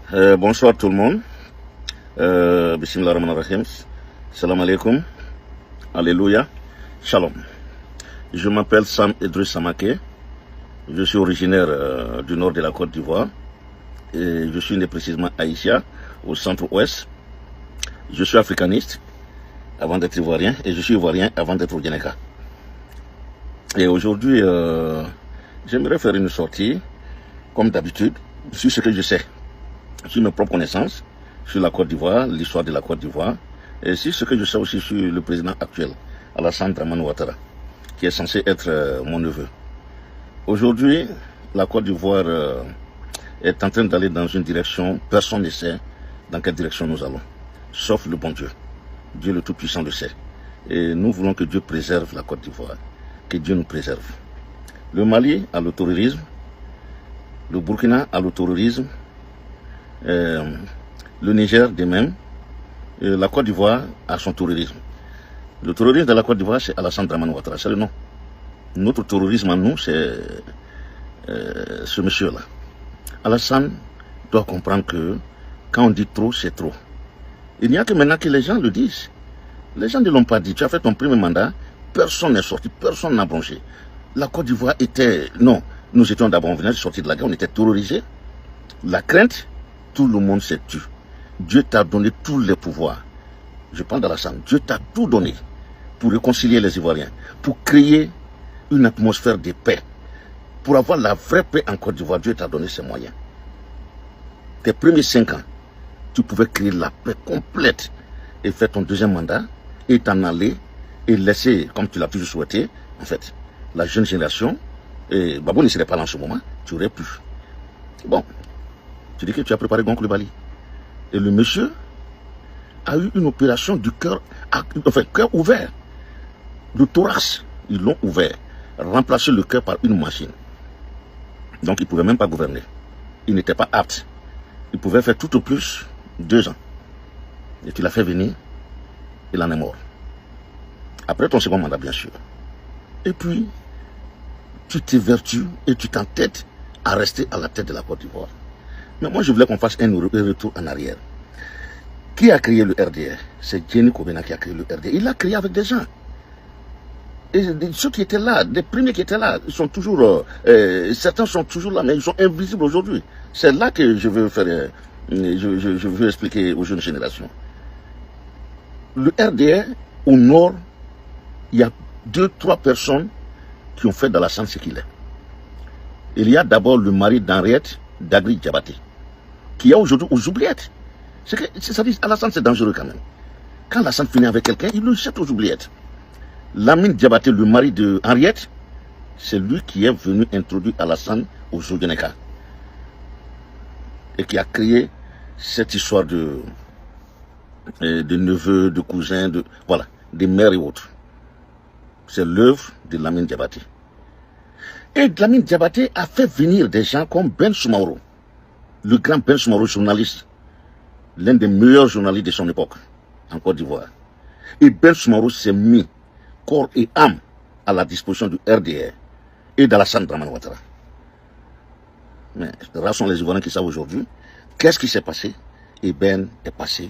Bonsoir tout le monde. Bismillah ar-Rahman ar-Rahim. Salam alaikum. Alléluia. Shalom. Je m'appelle Sam Idriss Samake. Je suis originaire du nord de la Côte d'Ivoire. Et je suis né précisément à Haïtia, au centre-ouest. Je suis africaniste avant d'être ivoirien et je suis ivoirien avant d'être Oudjeneka. Et aujourd'hui, j'aimerais faire une sortie, comme d'habitude, sur ce que je sais, sur mes propres connaissances, sur la Côte d'Ivoire, l'histoire de la Côte d'Ivoire, et sur ce que je sais aussi sur le président actuel, Alassane Dramane Ouattara, qui est censé être mon neveu. Aujourd'hui, la Côte d'Ivoire est en train d'aller dans une direction, personne ne sait dans quelle direction nous allons, sauf le bon Dieu. Dieu le Tout-Puissant le sait. Et nous voulons que Dieu préserve la Côte d'Ivoire, que Dieu nous préserve. Le Mali a le terrorisme, le Burkina a le terrorisme, le Niger de même, et la Côte d'Ivoire a son terrorisme. Le terrorisme de la Côte d'Ivoire, c'est Alassane Dramane Ouattara, c'est le nom. Notre terrorisme à nous, c'est ce monsieur-là. Alassane doit comprendre que quand on dit trop, c'est trop. Il n'y a que maintenant que les gens le disent. Les gens ne l'ont pas dit. Tu as fait ton premier mandat, personne n'est sorti, personne n'a bronché. La Côte d'Ivoire était... Non, nous étions d'abord, on venait de sortir de la guerre, on était terrorisés. La crainte, tout le monde s'est tué. Dieu t'a donné tous les pouvoirs. Je parle d'Alassane. Dieu t'a tout donné pour réconcilier les Ivoiriens, pour créer une atmosphère de paix. Pour avoir la vraie paix en Côte d'Ivoire, Dieu t'a donné ses moyens. Tes premiers 5 ans, tu pouvais créer la paix complète et faire ton deuxième mandat et t'en aller et laisser, comme tu l'as toujours souhaité, en fait, la jeune génération, et Babou ne serait pas là en ce moment, tu aurais pu. Bon, tu dis que tu as préparé Gon Coulibaly. Et le monsieur a eu une opération du cœur, enfin, cœur ouvert, du thorax, ils l'ont ouvert, remplacé le cœur par une machine. Donc il ne pouvait même pas gouverner. Il n'était pas apte. Il pouvait faire tout au plus 2 ans. Et tu l'as fait venir, il en est mort. Après ton second mandat, bien sûr. Et puis, tu t'évertues et tu t'entêtes à rester à la tête de la Côte d'Ivoire. Mais moi, je voulais qu'on fasse un retour en arrière. Qui a créé le RDR? C'est Jenny Kobena qui a créé le RDR. Il l'a créé avec des gens. Et ceux qui étaient là, les premiers qui étaient là, ils sont toujours... certains sont toujours là, mais ils sont invisibles aujourd'hui. C'est là que je veux faire... je veux expliquer aux jeunes générations. Le RDR, au nord, il y a 2-3 personnes qui ont fait d'Alassane ce qu'il est. Il y a d'abord le mari d'Henriette, Dagri Diabaté, qui est aujourd'hui aux oubliettes. Ça dit, Alassane c'est dangereux quand même. Quand Alassane finit avec quelqu'un, il le jette aux oubliettes. Lamine Diabaté, le mari de Henriette, c'est lui qui est venu introduire Alassane aux Oudjeneka. Et qui a créé cette histoire de neveux, de cousins, voilà, des mères et autres. C'est l'œuvre de Lamine Diabaté. Et Lamine Diabaté a fait venir des gens comme Ben Soumaoro, le grand Ben Soumaoro, journaliste, l'un des meilleurs journalistes de son époque, en Côte d'Ivoire. Et Ben Soumaoro s'est mis corps et âme à la disposition du RDR et d'Alassane Dramane Ouattara. Mais rares sont les Ivoiriens qui savent aujourd'hui qu'est-ce qui s'est passé. Et Ben est passé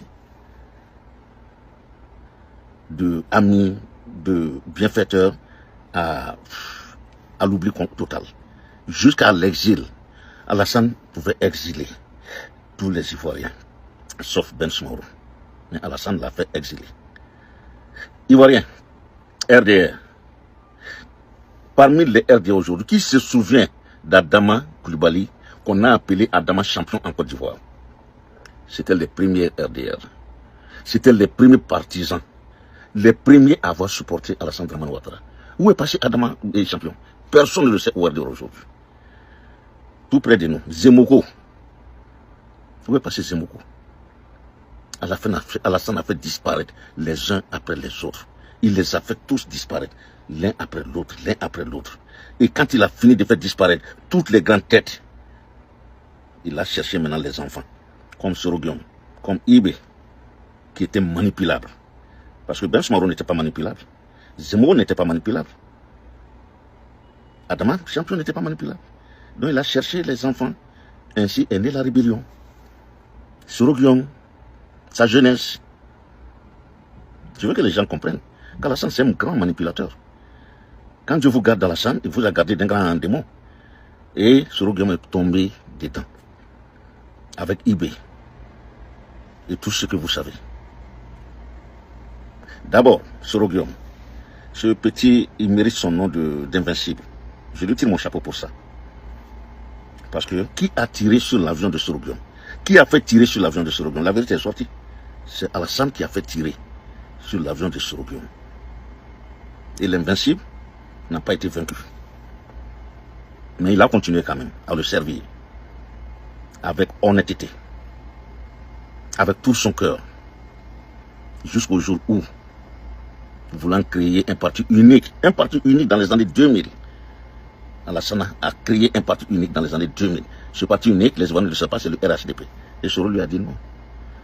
de ami, de bienfaiteur à l'oubli total. Jusqu'à l'exil. Alassane pouvait exiler tous les Ivoiriens, sauf Ben Soumaoro. Mais Alassane l'a fait exiler. Ivoiriens, RDR. Parmi les RDR aujourd'hui, qui se souvient d'Adama Coulibaly, qu'on a appelé Adama champion en Côte d'Ivoire? C'était les premiers RDR. C'était les premiers partisans. Les premiers à avoir supporté Alassane Dramane Ouattara. Où est passé Adama champion? Personne ne le sait où est aujourd'hui. Tout près de nous, Zemoko. Où est passé Zemoko? Alassane a fait disparaître les uns après les autres. Il les a fait tous disparaître, l'un après l'autre, l'un après l'autre. Et quand il a fini de faire disparaître toutes les grandes têtes, il a cherché maintenant les enfants, comme Sorogium, comme Ibé, qui étaient manipulables. Parce que Ben Soumaoro n'était pas manipulable. Zemmour n'était pas manipulable. Adama, champion, n'était pas manipulable. Donc il a cherché les enfants. Ainsi est née la rébellion. Soro Guillaume, sa jeunesse. Je veux que les gens comprennent qu'Alassane, c'est un grand manipulateur. Quand Dieu vous garde d'Alassane, il vous a gardé d'un grand démon. Et Soro Guillaume est tombé dedans. Avec eBay. Et tout ce que vous savez. D'abord, Soro Guillaume. Ce petit, il mérite son nom d'invincible. Je lui tire mon chapeau pour ça. Parce que qui a tiré sur l'avion de Soro Guillaume? Qui a fait tirer sur l'avion de Soro Guillaume? La vérité est sortie. C'est Alassane qui a fait tirer sur l'avion de Soro Guillaume. Et l'invincible n'a pas été vaincu. Mais il a continué quand même à le servir. Avec honnêteté. Avec tout son cœur. Jusqu'au jour où, voulant créer un parti unique dans les années 2000, Alassane a créé un parti unique dans les années 2000. Ce parti unique, les Ivoiriens ne le savent pas, c'est le RHDP. Et Soro lui a dit non,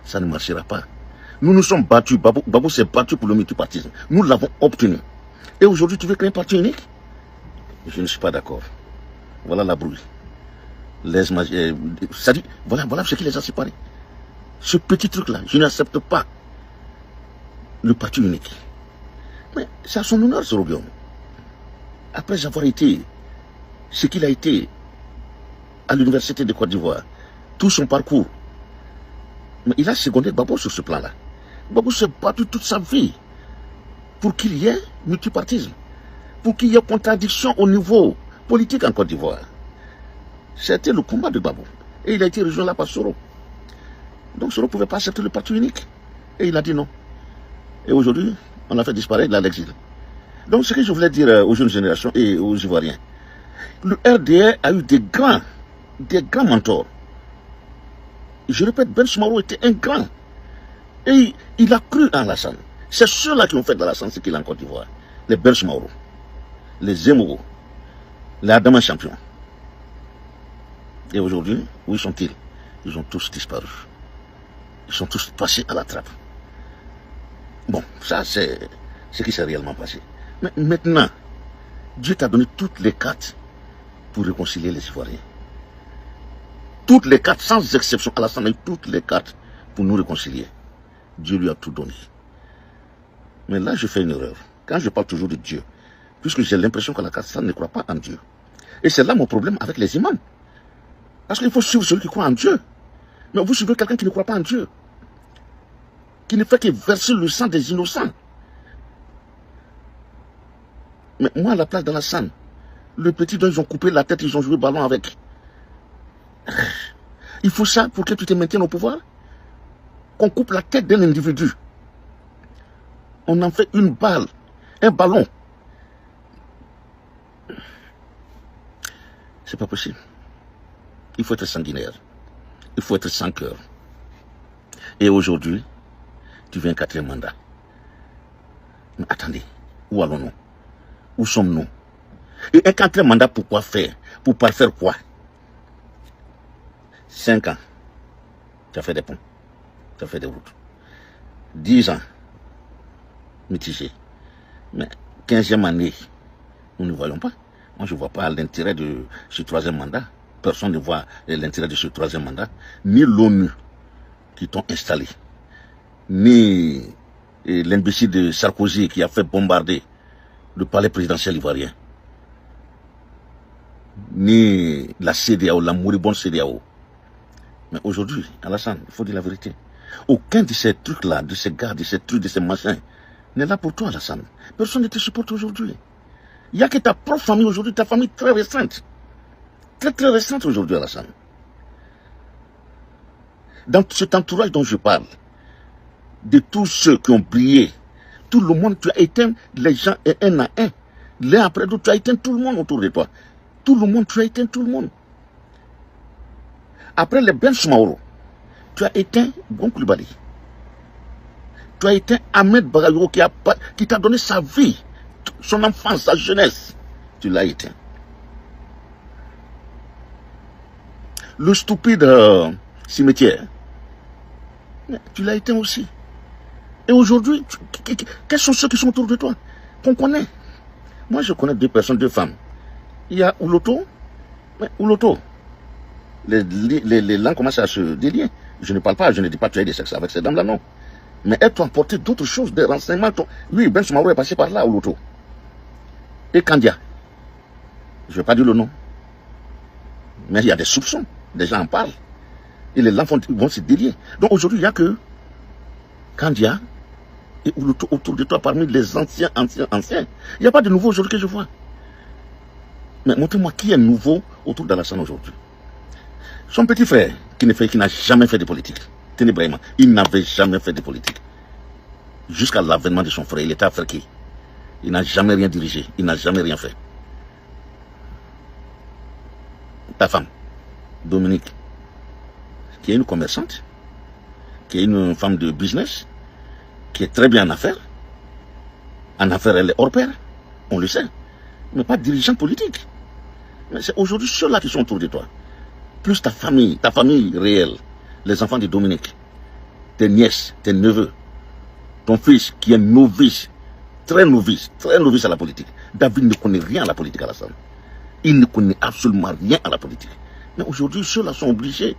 ça ne marchera pas. Nous nous sommes battus, Babou s'est battu pour le multipartisme. Nous l'avons obtenu. Et aujourd'hui, tu veux créer un parti unique? Je ne suis pas d'accord. Voilà la brouille. Ça dit, voilà ce qui les a séparés. Ce petit truc-là, je n'accepte pas le parti unique. Mais c'est à son honneur, Soro Guillaume. Après avoir été ce qu'il a été à l'université de Côte d'Ivoire, tout son parcours, mais il a secondé Babou sur ce plan-là. Babou s'est battu toute sa vie pour qu'il y ait multipartisme, pour qu'il y ait contradiction au niveau politique en Côte d'Ivoire. C'était le combat de Babou. Et il a été rejoint là par Soro. Donc Soro ne pouvait pas accepter le parti unique. Et il a dit non. Et aujourd'hui, on a fait disparaître l'exil. Donc ce que je voulais dire aux jeunes générations et aux Ivoiriens, le RDR a eu des grands mentors. Je répète, Ben Soumaoro était un grand. Et il a cru en Alassane. C'est ceux-là qui ont fait de Alassane ce qu'il a en Côte d'Ivoire. Les Ben Soumaoro, les Zemmour, les Adama Champion. Et aujourd'hui, où sont-ils? Ils ont tous disparu. Ils sont tous passés à la trappe. Bon, ça c'est ce qui s'est réellement passé. Mais maintenant, Dieu t'a donné toutes les cartes pour réconcilier les Ivoiriens. Toutes les cartes, sans exception. Alassane a eu toutes les cartes pour nous réconcilier. Dieu lui a tout donné. Mais là, je fais une erreur. Quand je parle toujours de Dieu, puisque j'ai l'impression que Alassane ne croit pas en Dieu. Et c'est là mon problème avec les imams. Parce qu'il faut suivre celui qui croit en Dieu. Mais vous suivez quelqu'un qui ne croit pas en Dieu. Qui ne fait que verser le sang des innocents. Mais moi, à la place d'Alassane, le petit dont ils ont coupé la tête, ils ont joué ballon avec. Il faut ça pour que tu te maintiennes au pouvoir. Qu'on coupe la tête d'un individu. On en fait une balle, un ballon. C'est pas possible. Il faut être sanguinaire. Il faut être sans cœur. Et aujourd'hui, tu veux un 4e mandat. Mais attendez, où allons-nous? Où sommes-nous? Et un 4e mandat, pourquoi faire? Pour pas faire quoi? 5 ans, tu as fait des ponts, tu as fait des routes. 10 ans, mitigé. Mais 15e année, nous ne voyons pas. Moi, je ne vois pas l'intérêt de ce 3e mandat. Personne ne voit l'intérêt de ce 3e mandat. Ni l'ONU qui t'ont installé, ni l'imbécile de Sarkozy qui a fait bombarder le palais présidentiel ivoirien, ni la CEDEAO, la moribonde CEDEAO. Mais aujourd'hui, Alassane, il faut dire la vérité. Aucun de ces trucs-là, de ces gars, de ces trucs, de ces machins, n'est là pour toi, Alassane. Personne ne te supporte aujourd'hui. Il n'y a que ta propre famille aujourd'hui, ta famille très restreinte. Très très restreinte aujourd'hui, Alassane. Dans cet entourage dont je parle, de tous ceux qui ont brillé, tout le monde, tu as éteint les gens un à un. L'un après l'autre, tu as éteint tout le monde autour de toi. Tout le monde, tu as éteint tout le monde. Après les Ben Soumaoro, tu as éteint Bon Coulibaly. Tu as éteint Ahmed Bagayogo qui t'a donné sa vie, son enfance, sa jeunesse. Tu l'as éteint. Le stupide cimetière, tu l'as éteint aussi. Et aujourd'hui, quels sont ceux qui sont autour de toi qu'on connaît? Moi, je connais 2 personnes, 2 femmes. Il y a Ouloto, les langues commencent à se délier. Je ne parle pas, je ne dis pas tu as des sexes avec ces dames-là, non. Mais elles t'ont apporté d'autres choses, des renseignements. Oui, Ben Soumaoro est passé par là, au loto. Et Kandia, je ne vais pas dire le nom. Mais il y a des soupçons, des gens en parlent. Et les langues vont se délier. Donc aujourd'hui, il n'y a que Kandia et Ouloto autour de toi parmi les anciens. Il n'y a pas de nouveau aujourd'hui que je vois. Mais montrez-moi qui est nouveau autour d'Alassane aujourd'hui. Son petit frère, qui n'a jamais fait de politique, Ténébraïma, il n'avait jamais fait de politique. Jusqu'à l'avènement de son frère, il était africain. Il n'a jamais rien dirigé, il n'a jamais rien fait. Ta femme, Dominique, qui est une commerçante, qui est une femme de business, qui est très bien en affaires. En affaires, elle est hors pair, on le sait. Mais pas dirigeant politique. Mais c'est aujourd'hui ceux-là qui sont autour de toi. Plus ta famille réelle, les enfants de Dominique, tes nièces, tes neveux, ton fils qui est novice à la politique. David ne connaît rien à la politique à la salle. Il ne connaît absolument rien à la politique. Mais aujourd'hui, ceux-là sont obligés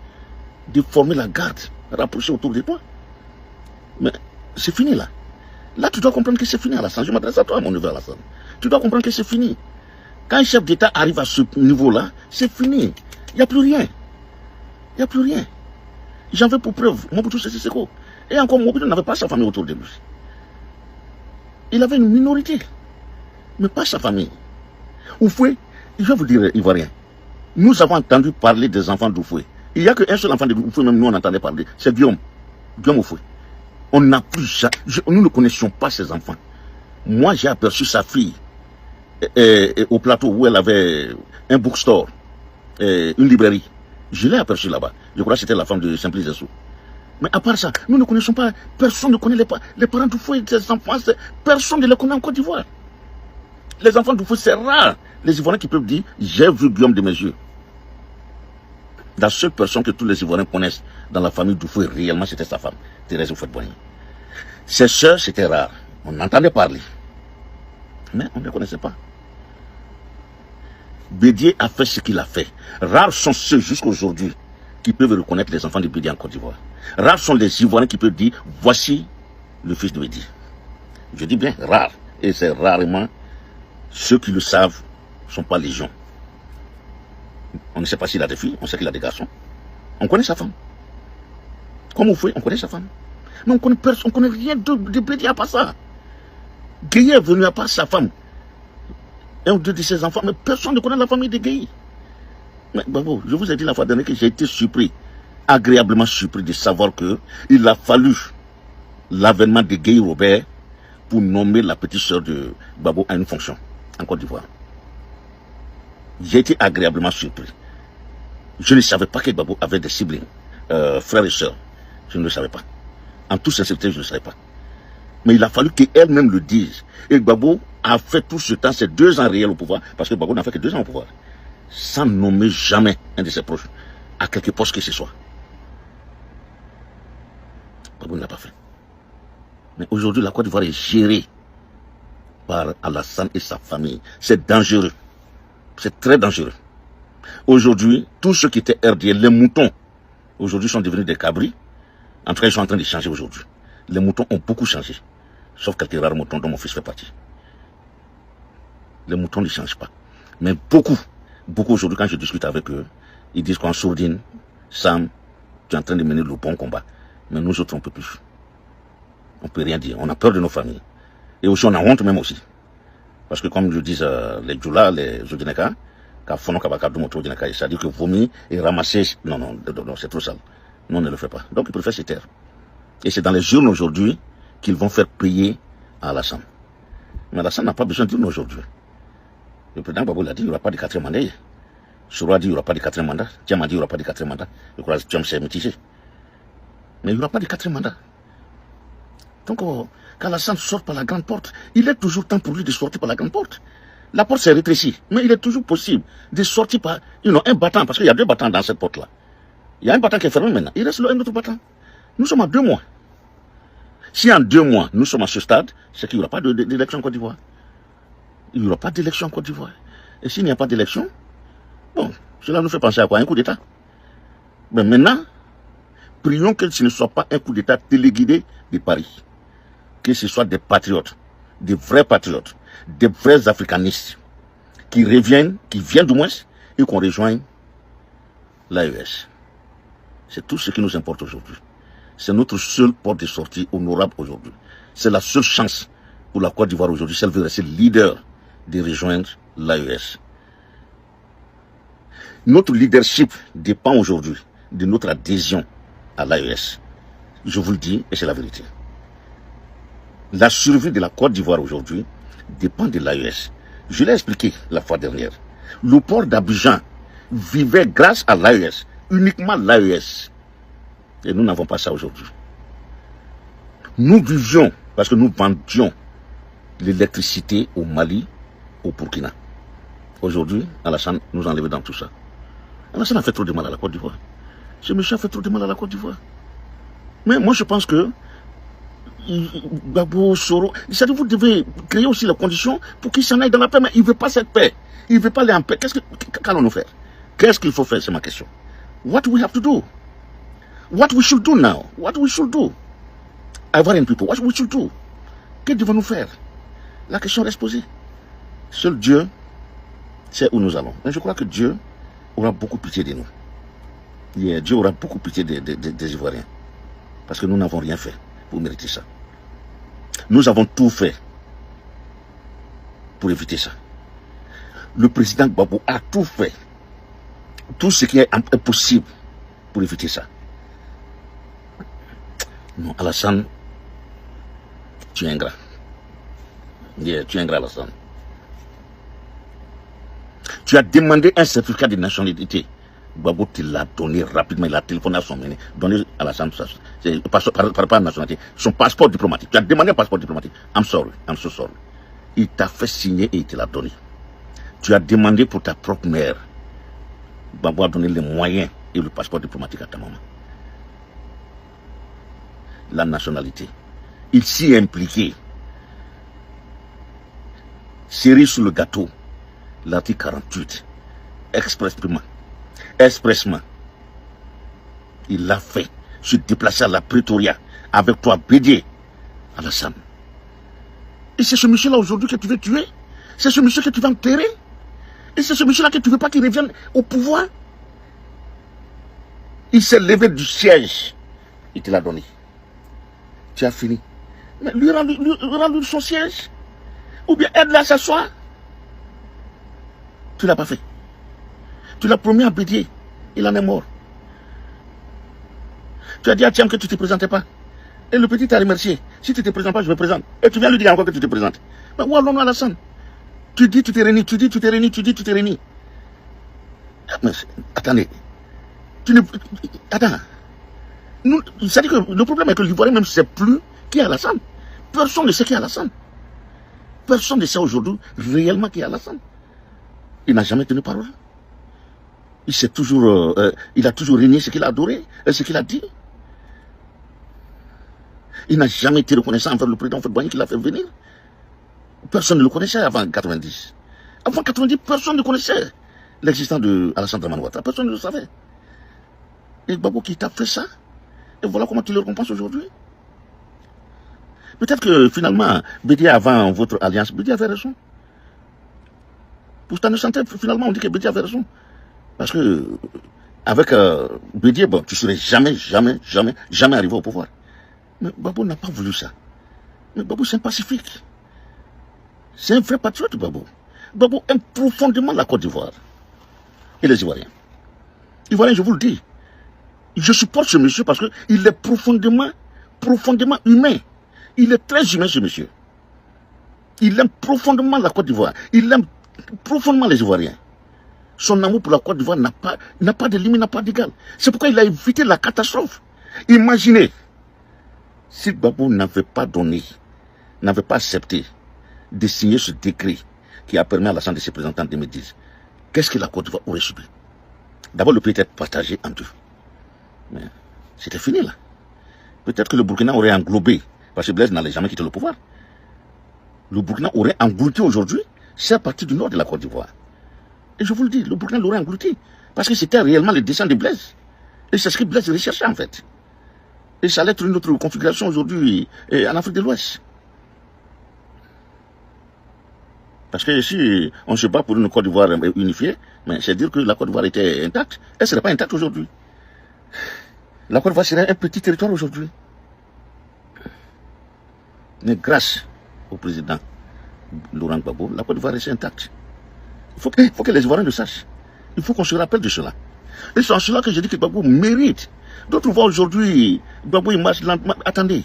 de former la garde rapprochée autour de toi. Mais c'est fini là. Là, tu dois comprendre que c'est fini Alassane. Je m'adresse à toi, mon neveu Alassane. Tu dois comprendre que c'est fini. Quand un chef d'État arrive à ce niveau-là, c'est fini. Il n'y a plus rien. Il n'y a plus rien. J'en veux pour preuve. Mobutu Sese Seko. Et encore, Mobutu n'avait pas sa famille autour de lui. Il avait une minorité. Mais pas sa famille. Oufoué, je vais vous dire, Ivoirien. Nous avons entendu parler des enfants d'Oufoué. Il n'y a qu'un seul enfant d'Oufoué, même nous on entendait parler. C'est Guillaume. Guillaume Oufoué. On n'a plus jamais. Nous ne connaissions pas ses enfants. Moi, j'ai aperçu sa fille au plateau où elle avait un bookstore, une librairie. Je l'ai aperçu là-bas. Je crois que c'était la femme de Simplice Zessou. Mais à part ça, nous ne connaissons pas. Personne ne connaît les parents d'Oufoué, ses enfants. Personne ne les connaît en Côte d'Ivoire. Les enfants d'Oufoué, c'est rare. Les Ivoiriens qui peuvent dire j'ai vu Guillaume de mes yeux. La seule personne que tous les Ivoiriens connaissent dans la famille d'Oufoué réellement, c'était sa femme, Thérèse Houphouët-Boigny. Ses sœurs, c'était rare. On entendait parler. Mais on ne les connaissait pas. Bédié a fait ce qu'il a fait. Rares sont ceux jusqu'à aujourd'hui qui peuvent reconnaître les enfants de Bédié en Côte d'Ivoire. Rares sont les Ivoiriens qui peuvent dire voici le fils de Bédié. Je dis bien rare. Et c'est rarement ceux qui le savent ne sont pas légion. On ne sait pas s'il a des filles, on sait qu'il a des garçons. On connaît sa femme. Comme vous faites, on connaît sa femme. Mais on ne connaît rien de Bédié à part ça. Gueye est venu à part sa femme. Un ou deux de ses enfants, mais personne ne connaît la famille de Gueye. Mais bravo, je vous ai dit la fois dernière que j'ai été surpris, agréablement surpris de savoir qu'il a fallu l'avènement de Gueye Robert pour nommer la petite sœur de Babo à une fonction en Côte d'Ivoire. J'ai été agréablement surpris. Je ne savais pas que Babo avait des siblings, frères et sœurs. Je ne le savais pas. En toute sincérité, je ne le savais pas. Mais il a fallu qu'elle-même le dise. Et Babo a fait tout ce temps, ces 2 ans réels au pouvoir, parce que Babo n'a fait que 2 ans au pouvoir, sans nommer jamais un de ses proches à quelque poste que ce soit. Babo ne l'a pas fait. Mais aujourd'hui, la Côte d'Ivoire est gérée par Alassane et sa famille. C'est dangereux. C'est très dangereux. Aujourd'hui, tous ceux qui étaient RDL, les moutons, aujourd'hui sont devenus des cabris. En tout cas, ils sont en train de changer aujourd'hui. Les moutons ont beaucoup changé. Sauf quelques rares moutons dont mon fils fait partie. Les moutons ne changent pas. Mais beaucoup aujourd'hui, quand je discute avec eux, ils disent qu'en sourdine, Sam, tu es en train de mener le bon combat. Mais nous autres, on ne peut plus. On ne peut rien dire. On a peur de nos familles. Et aussi, on a honte même aussi. Parce que comme je dis, les Djoula, les Zodineka, c'est-à-dire que vomir et ramasser, non, c'est trop sale. Nous, on ne le fait pas. Donc, ils préfèrent se taire. Et c'est dans les urnes aujourd'hui qu'ils vont faire payer à Alassane. Mais Alassane n'a pas besoin d'urnes aujourd'hui. Le président Gbagbo l'a dit, il n'y aura pas de 4e mandat. Soura a dit, il n'y aura pas de 4e mandat. Thiam a dit, il n'y aura pas de 4e mandat. Je crois que Thiam s'est mitigé. Mais il n'y aura pas de 4e mandat. Donc, qu'Alassane sorte par la grande porte, il est toujours temps pour lui de sortir par la grande porte. La porte s'est rétrécie, mais il est toujours possible de sortir par un battant, parce qu'il y a 2 battants dans cette porte-là. Il y a un battant qui est fermé maintenant, il reste un autre battant. Nous sommes à 2 mois. Si en 2 mois, nous sommes à ce stade, c'est qu'il n'y aura pas d'élection en Côte d'Ivoire. Il n'y aura pas d'élection en Côte d'Ivoire. Et s'il n'y a pas d'élection, bon, cela nous fait penser à quoi? Un coup d'État. Mais maintenant, prions que ce ne soit pas un coup d'État téléguidé de Paris. Que ce soit des patriotes, des vrais patriotes, des vrais africanistes qui reviennent, qui viennent du moins, et qu'on rejoigne l'AES. C'est tout ce qui nous importe aujourd'hui. C'est notre seule porte de sortie honorable aujourd'hui. C'est la seule chance pour la Côte d'Ivoire aujourd'hui, si elle veut rester leader, de rejoindre l'AES. Notre leadership dépend aujourd'hui de notre adhésion à l'AES. Je vous le dis, et c'est la vérité. La survie de la Côte d'Ivoire aujourd'hui dépend de l'AES. Je l'ai expliqué la fois dernière. Le port d'Abidjan vivait grâce à l'AES, uniquement l'AES. Et nous n'avons pas ça aujourd'hui. Nous vivions, parce que nous vendions l'électricité au Mali, au Burkina. Aujourd'hui, Alassane nous a enlevé dans tout ça. Alassane a fait trop de mal à la Côte d'Ivoire. Ce monsieur a fait trop de mal à la Côte d'Ivoire. Mais moi, je pense que Gbagbo, Soro, c'est-à-dire vous devez créer aussi les conditions pour qu'il s'en aille dans la paix, mais il ne veut pas cette paix. Il ne veut pas aller en paix. Qu'allons-nous faire? Qu'est-ce qu'il faut faire? C'est ma question. What we have to do? What we should do now? What we should do? Ivorian people, what we should do? Que devons-nous faire? La question reste posée. Seul Dieu sait où nous allons. Mais je crois que Dieu aura beaucoup pitié de nous. Yeah, Dieu aura beaucoup pitié des Ivoiriens. Parce que nous n'avons rien fait pour mériter ça. Nous avons tout fait pour éviter ça. Le président Gbagbo a tout fait. Tout ce qui est impossible pour éviter ça. Non, Alassane, tu es ingrat. Yeah, tu es ingrat, Alassane. Tu as demandé un certificat de nationalité. Gbagbo te l'a donné rapidement, il a téléphoné à son mené, donné à Alassane par nationalité, son passeport diplomatique. Tu as demandé un passeport diplomatique. I'm so sorry. Il t'a fait signer et il te l'a donné. Tu as demandé pour ta propre mère. Gbagbo a donné les moyens et le passeport diplomatique à ta maman. La nationalité. Il s'y est impliqué. Cerise sur le gâteau. L'article 48. Expressement. Il l'a fait. Se déplacer à la Pretoria avec toi, Bédié, Alassane. Et c'est ce monsieur-là aujourd'hui que tu veux tuer? C'est ce monsieur que tu veux enterrer? Et c'est ce monsieur-là que tu ne veux pas qu'il revienne au pouvoir? Il s'est levé du siège. Il te l'a donné. Tu as fini. Mais lui rends-lui son siège. Ou bien aide-le à s'asseoir. Tu ne l'as pas fait. Tu l'as promis à Bédié. Il en est mort. Tu as dit à Thiam que tu ne te présentais pas. Et le petit t'a remercié. Si tu ne te présentes pas, je me présente. Et tu viens lui dire encore que tu te présentes. Mais où allons-nous, Alassane? Tu dis tu t'es réuni, tu dis tu t'es réuni, tu dis tu t'es réuni. Mais attendez. Attends. C'est-à-dire que le problème est que l'Ivoirien même ne sait plus qui est Alassane. Personne ne sait qui est Alassane. Personne ne sait aujourd'hui réellement qui est Alassane. Il n'a jamais tenu parole. Il a toujours régné ce qu'il a adoré, ce qu'il a dit. Il n'a jamais été reconnaissant envers le président Houphouët-Boigny qui l'a fait venir. Personne ne le connaissait avant 90. Avant 90, personne ne connaissait l'existence de Alassane Dramane Ouattara. Personne ne le savait. Et Gbagbo qui t'a fait ça, et voilà comment tu le récompenses aujourd'hui. Peut-être que finalement, Bédié avant votre alliance, Bédié avait raison. Pour ta santé, finalement, on dit que Bédié avait raison. Parce que, avec Bédié, bon, tu ne serais jamais arrivé au pouvoir. Mais Gbagbo n'a pas voulu ça. Mais Gbagbo, c'est un pacifique. C'est un vrai patriote, Gbagbo. Gbagbo aime profondément la Côte d'Ivoire. Et les Ivoiriens. Ivoiriens, je vous le dis. Je supporte ce monsieur parce qu'il est profondément humain. Il est très humain, ce monsieur. Il aime profondément la Côte d'Ivoire. Il aime profondément les Ivoiriens. Son amour pour la Côte d'Ivoire n'a pas de limite, n'a pas d'égal. C'est pourquoi il a évité la catastrophe. Imaginez, si Gbagbo n'avait pas accepté de signer ce décret qui a permis à Alassane de se présenter en 2010, qu'est-ce que la Côte d'Ivoire aurait subi? D'abord, le pays était partagé en deux. Mais c'était fini là. Peut-être que le Burkina aurait englobé, parce que Blaise n'allait jamais quitter le pouvoir. Le Burkina aurait englouti aujourd'hui cette partie du nord de la Côte d'Ivoire. Et je vous le dis, le Burkina l'aurait englouti. Parce que c'était réellement le dessein de Blaise. Et c'est ce que Blaise recherchait en fait. Et ça allait être une autre configuration aujourd'hui en Afrique de l'Ouest. Parce que si on ne se bat pour une Côte d'Ivoire unifiée, mais c'est dire que la Côte d'Ivoire était intacte. Elle ne serait pas intacte aujourd'hui. La Côte d'Ivoire serait un petit territoire aujourd'hui. Mais grâce au président Laurent Gbagbo, la Côte d'Ivoire est intacte. Il faut que les Ivoiriens le sachent. Il faut qu'on se rappelle de cela. Et c'est en cela que je dis que Gbagbo mérite. D'autres voient aujourd'hui, Gbagbo il marche lentement. Attendez.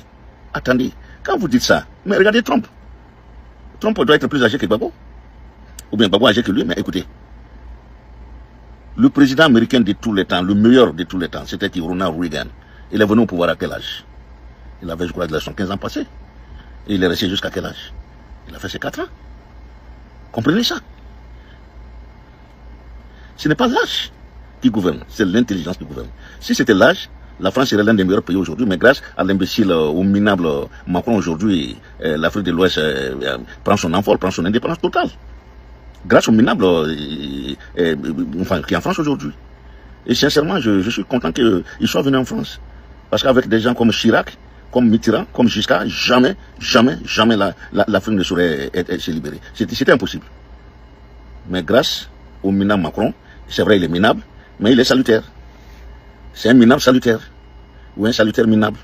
Quand vous dites ça, mais regardez Trump. Trump doit être plus âgé que Gbagbo. Ou bien Gbagbo âgé que lui, mais écoutez. Le président américain de tous les temps, le meilleur de tous les temps, c'était Ronald Reagan. Il est venu au pouvoir à quel âge? Il avait, je crois, 15 ans passés. Et il est resté jusqu'à quel âge? Il a fait ses 4 ans. Comprenez ça? Ce n'est pas l'âge qui gouverne, c'est l'intelligence qui gouverne. Si c'était l'âge, la France serait l'un des meilleurs pays aujourd'hui, mais grâce à l'imbécile, au minable Macron aujourd'hui, l'Afrique de l'Ouest prend son envol, prend son indépendance totale. Grâce au minable qui est en France aujourd'hui. Et sincèrement, je suis content qu'il soit venu en France. Parce qu'avec des gens comme Chirac, comme Mitterrand, comme Giscard, jamais l'Afrique ne saurait se libérer. C'était impossible. Mais grâce au minable Macron, c'est vrai, il est minable, mais il est salutaire. C'est un minable salutaire, ou un salutaire minable,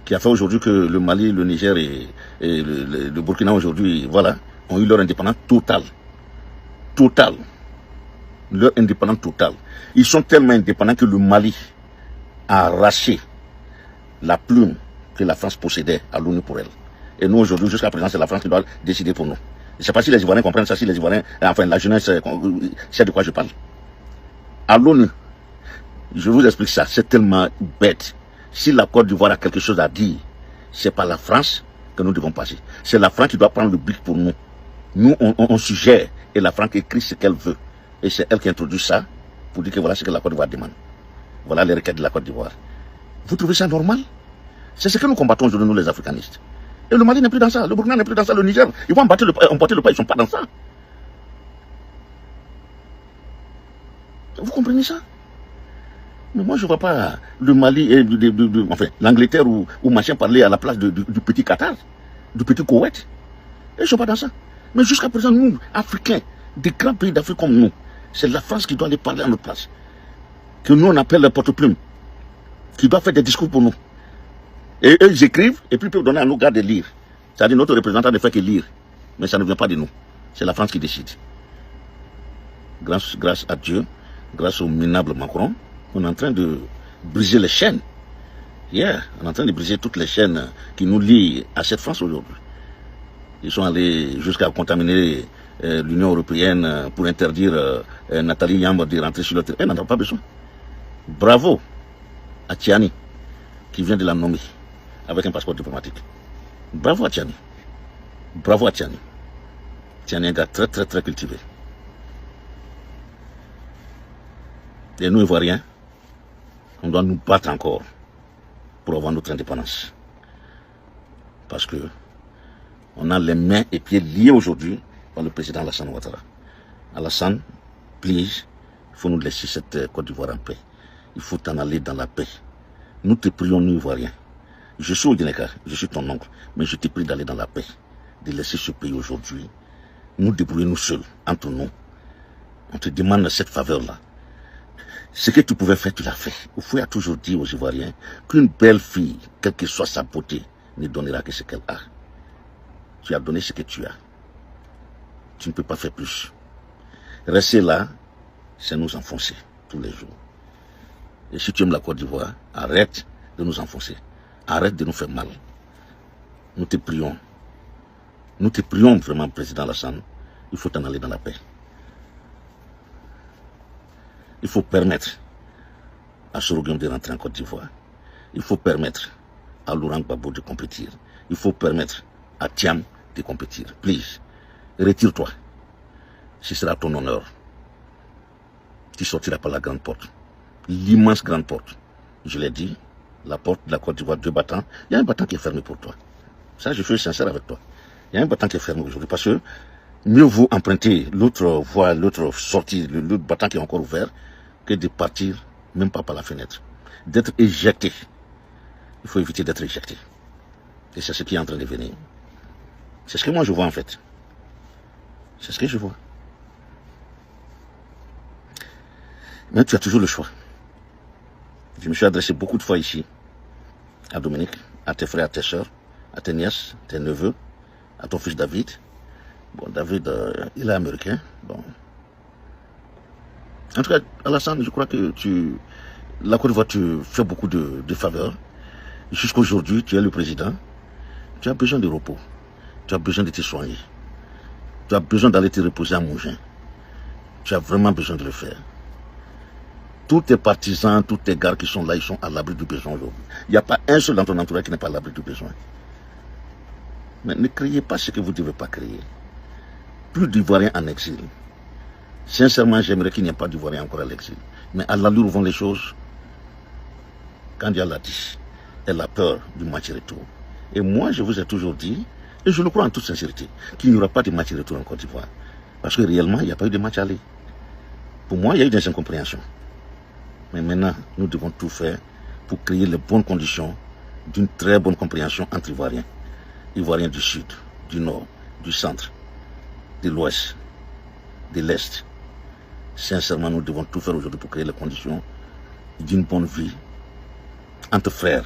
qui a fait aujourd'hui que le Mali, le Niger et le Burkina aujourd'hui, voilà, ont eu leur indépendance totale. Totale. Leur indépendance totale. Ils sont tellement indépendants que le Mali a arraché la plume que la France possédait à l'ONU pour elle. Et nous aujourd'hui, jusqu'à présent, c'est la France qui doit décider pour nous. Je ne sais pas si les Ivoiriens comprennent ça, si les Ivoiriens, enfin la jeunesse sait de quoi je parle. À l'ONU, je vous explique ça, c'est tellement bête. Si la Côte d'Ivoire a quelque chose à dire, c'est pas la France que nous devons passer. C'est la France qui doit prendre le but pour nous. Nous, on suggère, et la France écrit ce qu'elle veut. Et c'est elle qui introduit ça, pour dire que voilà ce que la Côte d'Ivoire demande. Voilà les requêtes de la Côte d'Ivoire. Vous trouvez ça normal? C'est ce que nous combattons aujourd'hui, nous les africanistes. Et le Mali n'est plus dans ça, le Burkina n'est plus dans ça, le Niger, ils vont emporter le pas, ils ne sont pas dans ça. Vous comprenez ça? Mais moi je ne vois pas le Mali et enfin l'Angleterre ou machin parler à la place du petit Qatar, du petit Koweït. Ils ne sont pas dans ça. Mais jusqu'à présent, nous, Africains, des grands pays d'Afrique comme nous, c'est la France qui doit aller parler à notre place. Que nous on appelle le porte-plume, qui doit faire des discours pour nous. Et eux, ils écrivent, et puis ils peuvent donner à nos gars de lire. C'est-à-dire notre représentant ne fait que lire. Mais ça ne vient pas de nous. C'est la France qui décide. Grâce à Dieu, grâce au minable Macron, on est en train de briser les chaînes. Yeah, on est en train de briser toutes les chaînes qui nous lient à cette France aujourd'hui. Ils sont allés jusqu'à contaminer l'Union européenne pour interdire Nathalie Yamb de rentrer sur le terrain. Elle n'en a pas besoin. Bravo à Tiani, qui vient de la nommer avec un passeport diplomatique. Bravo à Tiani. Bravo à Tiani. Tiani est un gars très très très cultivé. Et nous, Ivoiriens, on doit nous battre encore pour avoir notre indépendance. Parce que on a les mains et pieds liés aujourd'hui par le président Alassane Ouattara. Alassane, please, il faut nous laisser cette Côte d'Ivoire en paix. Il faut t'en aller dans la paix. Nous te prions, nous, Ivoiriens. Je suis au Guinée-Ca, je suis ton oncle, mais je te prie d'aller dans la paix, de laisser ce pays aujourd'hui, nous débrouiller nous seuls, entre nous. On te demande cette faveur-là. Ce que tu pouvais faire, tu l'as fait. Oufoué a toujours dit aux Ivoiriens qu'une belle fille, quelle que soit sa beauté, ne donnera que ce qu'elle a. Tu as donné ce que tu as. Tu ne peux pas faire plus. Rester là, c'est nous enfoncer tous les jours. Et si tu aimes la Côte d'Ivoire, arrête de nous enfoncer. Arrête de nous faire mal. Nous te prions. Nous te prions vraiment, président Alassane. Il faut t'en aller dans la paix. Il faut permettre à Sorogum de rentrer en Côte d'Ivoire. Il faut permettre à Laurent Gbagbo de compétir. Il faut permettre à Thiam de compétir. Please, retire-toi. Ce sera ton honneur. Tu sortiras par la grande porte. L'immense grande porte. Je l'ai dit, la porte de la Côte d'Ivoire, 2 battants. Il y a un battant qui est fermé pour toi. Ça, je suis sincère avec toi. Il y a un battant qui est fermé aujourd'hui parce que mieux vaut emprunter l'autre voie, l'autre sortie, l'autre battant qui est encore ouvert, que de partir même pas par la fenêtre. D'être éjecté. Il faut éviter d'être éjecté. Et c'est ce qui est en train de venir. C'est ce que moi je vois en fait. C'est ce que je vois. Mais tu as toujours le choix. Je me suis adressé beaucoup de fois ici, à Dominique, à tes frères, à tes soeurs, à tes nièces, tes neveux, à ton fils David. Bon, David, il est américain. Bon. En tout cas, Alassane, je crois que la Côte d'Ivoire, tu fais beaucoup de faveurs. Jusqu'aujourd'hui, tu es le président. Tu as besoin de repos. Tu as besoin de te soigner. Tu as besoin d'aller te reposer à Mougins. Tu as vraiment besoin de le faire. Tous tes partisans, tous tes gars qui sont là, ils sont à l'abri du besoin aujourd'hui. Il n'y a pas un seul dans ton entourage qui n'est pas à l'abri du besoin. Mais ne créez pas ce que vous ne devez pas créer. Plus d'Ivoiriens en exil. Sincèrement, j'aimerais qu'il n'y ait pas d'Ivoiriens encore à l'exil. Mais à l'allure où vont les choses, Kandia l'a dit, elle a peur du match retour. Et moi, je vous ai toujours dit, et je le crois en toute sincérité, qu'il n'y aura pas de match retour en Côte d'Ivoire. Parce que réellement, il n'y a pas eu de match aller. Pour moi, il y a eu des incompréhensions. Mais maintenant, nous devons tout faire pour créer les bonnes conditions d'une très bonne compréhension entre Ivoiriens. Ivoiriens du Sud, du Nord, du Centre, de l'Ouest, de l'Est. Sincèrement, nous devons tout faire aujourd'hui pour créer les conditions d'une bonne vie entre frères.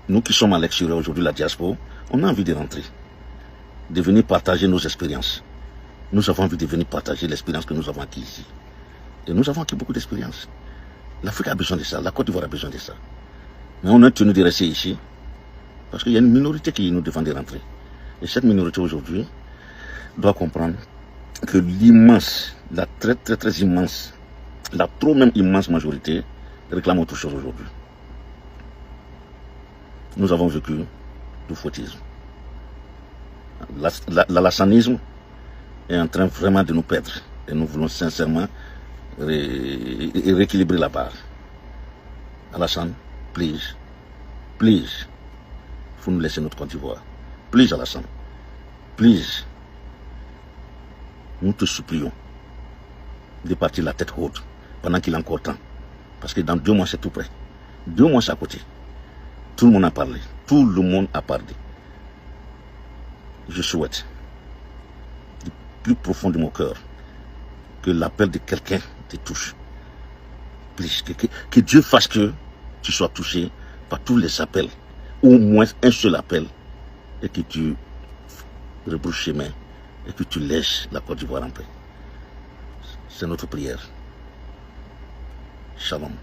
Nous qui sommes à l'extérieur aujourd'hui, la diaspora, on a envie de rentrer, de venir partager nos expériences. Nous avons envie de venir partager l'expérience que nous avons acquise ici. Et nous avons acquis beaucoup d'expérience. L'Afrique a besoin de ça, la Côte d'Ivoire a besoin de ça. Mais on a tenu de rester ici, parce qu'il y a une minorité qui nous demande de rentrer. Et cette minorité aujourd'hui doit comprendre que l'immense, la très très très immense, la trop même immense majorité réclame autre chose aujourd'hui. Nous avons vécu du fautisme. L'alassanisme est en train vraiment de nous perdre. Et nous voulons sincèrement rééquilibrer la barre. Alassane, please, please, il faut nous laisser notre Côte d'Ivoire. Please, Alassane, please, nous te supplions de partir la tête haute pendant qu'il est encore temps. Parce que dans 2 mois, c'est tout près. 2 mois, c'est à côté. Tout le monde a parlé. Tout le monde a parlé. Je souhaite, du plus profond de mon cœur, que l'appel de quelqu'un te touche. Please, que Dieu fasse que tu sois touché par tous les appels, ou au moins un seul appel, et que tu rebrousses chemin, et que tu laisses la Côte d'Ivoire en paix. C'est notre prière. Shalom.